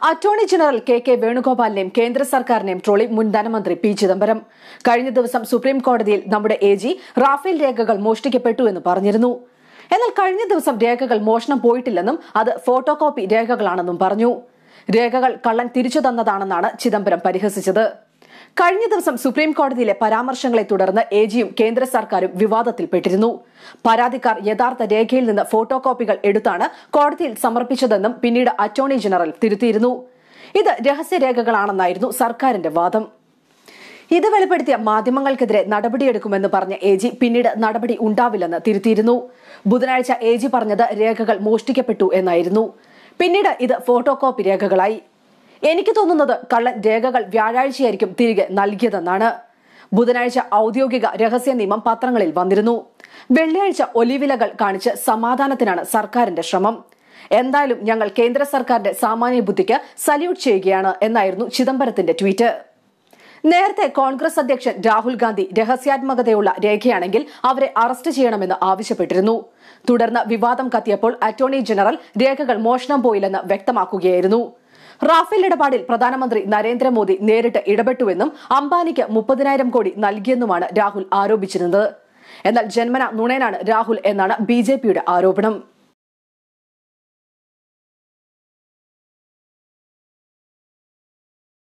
Attorney general K വേണുഗോപാലിനെയും കേന്ദ്ര സർക്കാരിനെയും trolley മുൻ ധനമന്ത്രി പി ചിദംബരം. കഴിഞ്ഞ ദിവസം സുപ്രീം കോടതിയിൽ നമ്മുടെ AG റാഫേൽ രേഖകൾ മോഷ്ടിക്കപ്പെട്ടു എന്ന് പറഞ്ഞിരുന്നു. എന്നാൽ കഴിഞ്ഞ ദിവസം രേഖകൾ മോഷണം പോയിട്ടില്ലെന്നും അത് ഫോട്ടോ കോപ്പി രേഖകളാണെന്നും പറഞ്ഞു. രേഖകൾ കള്ളൻ തിരിച്ചു തന്നതാണെന്നാണ് ചിദംബരം പരിഹസിച്ചത്. കഴിഞ്ഞ ദിവസം സുപ്രീം കോടതിയിലെ പരാമർശങ്ങളെ തുടർന്ന് AGയും കേന്ദ്ര സർക്കാരും വിവാദത്തിൽപ്പെട്ടിരുന്നു. പരാതിക്കാർ യഥാർത്ഥ രേഖയിൽ നിന്ന് ഫോട്ടോ കോപ്പികൾ എടുത്താണ് കോടതിയിൽ സമർപ്പിച്ചതെന്നും പിന്നീട് അറ്റോർണി ജനറൽ തിരുത്തിയിരുന്നു. ഇത് രഹസ്യരേഖകളാണെന്നായിരുന്നു സർക്കാരിന്റെ വാദം. ഇത് വെളിപ്പെടുത്തിയ മാധ്യമങ്ങൾക്കെതിരെ നടപടിയെടുക്കുമെന്ന് പറഞ്ഞ AG പിന്നീട് നടപടി ഉണ്ടാവില്ലെന്ന് തിരുത്തിയിരുന്നു. ബുധനാഴ്ച AG പറഞ്ഞത് രേഖകൾ മോഷ്ടിക്കപ്പെട്ടു എന്നായിരുന്നു. പിന്നീട് ഇത് ഫോട്ടോ കോപ്പി രേഖകളായി. എനിക്ക് തോന്നുന്നത് കള്ളൻ രേഖകൾ വ്യാഴാഴ്ചയായിരിക്കും തിരികെ നൽകിയതെന്നാണ്. ബുധനാഴ്ച ഔദ്യോഗിക രഹസ്യ നിയമം പത്രങ്ങളിൽ വന്നിരുന്നു. വെള്ളിയാഴ്ച ഒലിവിലകൾ കാണിച്ച് സമാധാനത്തിനാണ് സർക്കാരിന്റെ ശ്രമം. എന്തായാലും ഞങ്ങൾ കേന്ദ്ര സർക്കാരിന്റെ സാമാന്യ ബുദ്ധിക്ക് സല്യൂട്ട് ചെയ്യുകയാണ് എന്നായിരുന്നു ചിദംബരത്തിന്റെ ട്വീറ്റ്. നേരത്തെ കോൺഗ്രസ് അധ്യക്ഷൻ രാഹുൽ ഗാന്ധി രഹസ്യാത്മകതയുള്ള രേഖയാണെങ്കിൽ അവരെ അറസ്റ്റ് ചെയ്യണമെന്ന് ആവശ്യപ്പെട്ടിരുന്നു. തുടർന്ന് വിവാദം കത്തിയപ്പോൾ അറ്റോർണി ജനറൽ രേഖകൾ മോഷണം പോയില്ലെന്ന് വ്യക്തമാക്കുകയായിരുന്നു. റാഫേൽ ഇടപാടിൽ പ്രധാനമന്ത്രി നരേന്ദ്രമോദി നേരിട്ട് ഇടപെട്ടുവെന്നും അംബാനിക്ക് 30,000 കോടി നൽകിയെന്നുമാണ് രാഹുൽ ആരോപിച്ചിരുന്നത്. എന്നാൽ ജന്മന നുണയനാണ് രാഹുൽ എന്നാണ് BJPയുടെ ആരോപണം.